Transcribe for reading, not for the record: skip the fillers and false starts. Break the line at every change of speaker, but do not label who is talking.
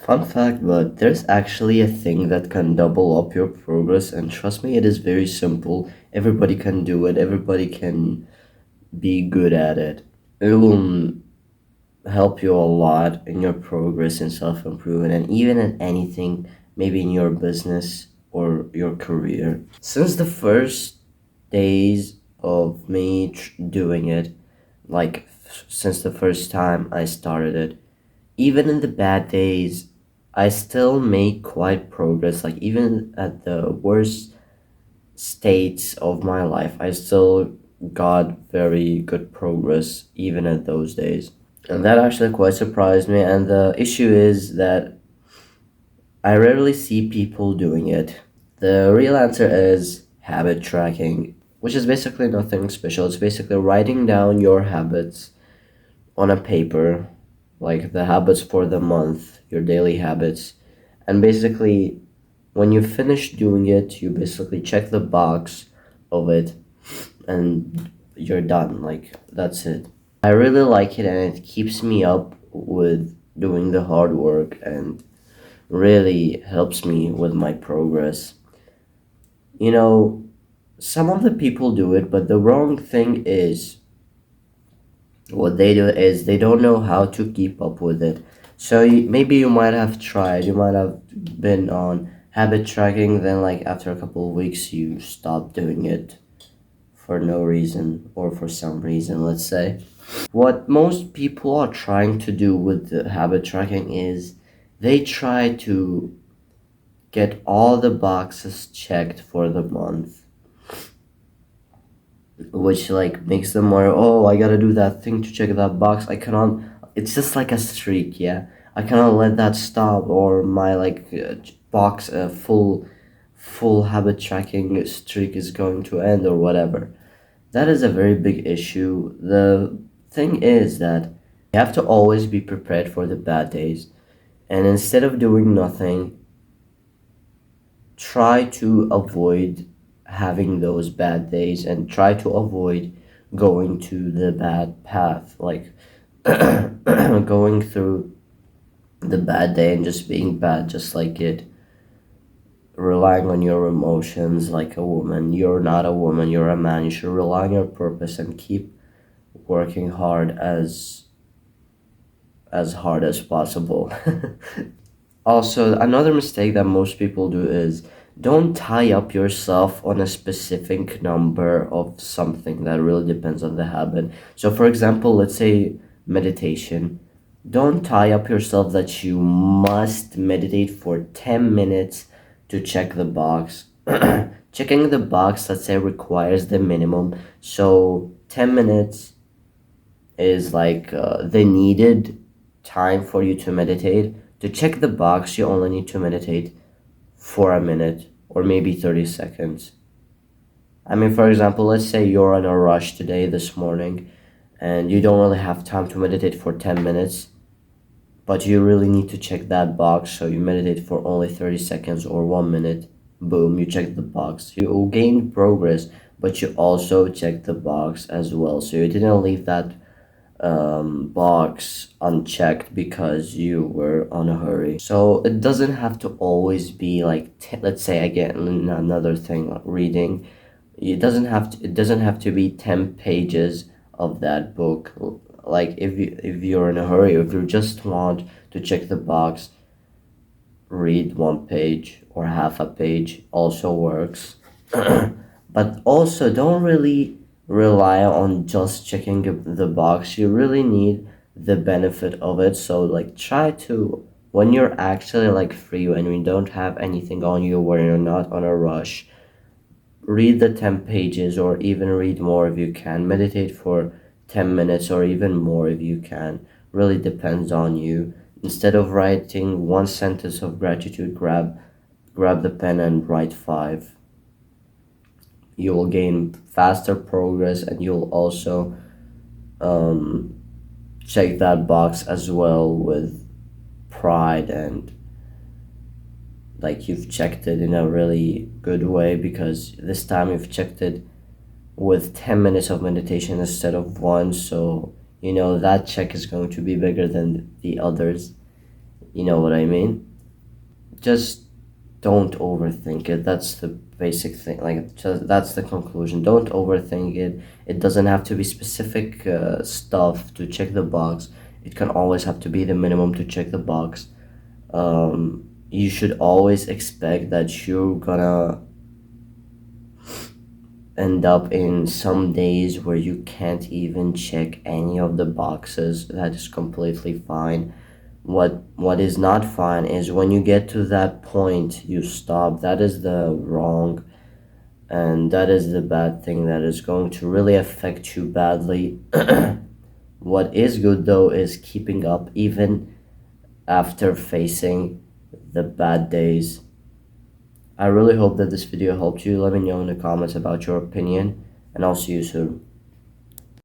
Fun fact, but there's actually a thing that can double up your progress, and trust me, it is very simple. Everybody can do it, everybody can be good at it. It will help you a lot in your progress in self improvement and even in anything, maybe in your business or your career. Since the first days of me doing it, like since the first time I started it, even in the bad days, I still make quite progress. Like, even at the worst states of my life, I still got very good progress, even at those days. And that actually quite surprised me. And the issue is that I rarely see people doing it. The real answer is habit tracking, which is basically nothing special. It's basically writing down your habits on a paper, like the habits for the month, your daily habits. And basically, when you finish doing it, you basically check the box of it and you're done. Like, that's it. I really like it, and it keeps me up with doing the hard work and really helps me with my progress. You know, some of the people do it, but the wrong thing is what they do is they don't know how to keep up with it. So maybe you might have tried, you might have been on habit tracking, then like after a couple of weeks you stop doing it for no reason or for some reason, let's say. What most people are trying to do with the habit tracking is they try to get all the boxes checked for the month, which like makes them more, oh, I gotta do that thing to check that box. I cannot, it's just like a streak, yeah. I cannot let that stop, or my like box full habit tracking streak is going to end or whatever. That is a very big issue. The thing is that you have to always be prepared for the bad days, and instead of doing nothing, try to avoid having those bad days and try to avoid going to the bad path, like going through the bad day and just being bad just like it, relying on your emotions like a woman. You're not a woman, you're a man. You should rely on your purpose and keep working hard as possible. Also, another mistake that most people do is don't tie up yourself on a specific number of something that really depends on the habit. So, for example, let's say meditation. Don't tie up yourself that you must meditate for 10 minutes to check the box. Checking the box, let's say, requires the minimum. So, 10 minutes is like the needed time for you to meditate. To check the box, you only need to meditate for a minute or maybe 30 seconds. I mean, for example, let's say you're in a rush today, this morning, and you don't really have time to meditate for 10 minutes, but you really need to check that box, so you meditate for only 30 seconds or 1 minute. Boom, you check the box. You gained progress, but you also checked the box as well. So you didn't leave that box unchecked because you were on a hurry. So it doesn't have to always be like let's say again another thing like reading. It doesn't have to be 10 pages of that book. Like if you're in a hurry, if you just want to check the box, read 1 page or half a page also works. But also don't really rely on just checking the box. You really need the benefit of it. So like try to, when you're actually like free and you don't have anything on you, where you're not on a rush, read the 10 pages or even read more if you can. Meditate for 10 minutes or even more if you can. Really depends on you. Instead of writing one sentence of gratitude, grab the pen and write five. You will gain faster progress, and you'll also um, check that box as well with pride, and like you've checked it in a really good way, because this time you've checked it with 10 minutes of meditation instead of one. So that check is going to be bigger than the others. You know what I mean? Just don't overthink it. That's the basic thing. Like, just, that's the conclusion. Don't overthink it. It doesn't have to be specific stuff to check the box. It can always have to be the minimum to check the box. You should always expect that you're gonna end up in some days where you can't even check any of the boxes. That is completely fine. What is not fine is when you get to that point, you stop. That is the wrong, and that is the bad thing that is going to really affect you badly. What is good though is keeping up even after facing the bad days. I really hope that this video helped you. Let me know in the comments about your opinion, and I'll see you soon.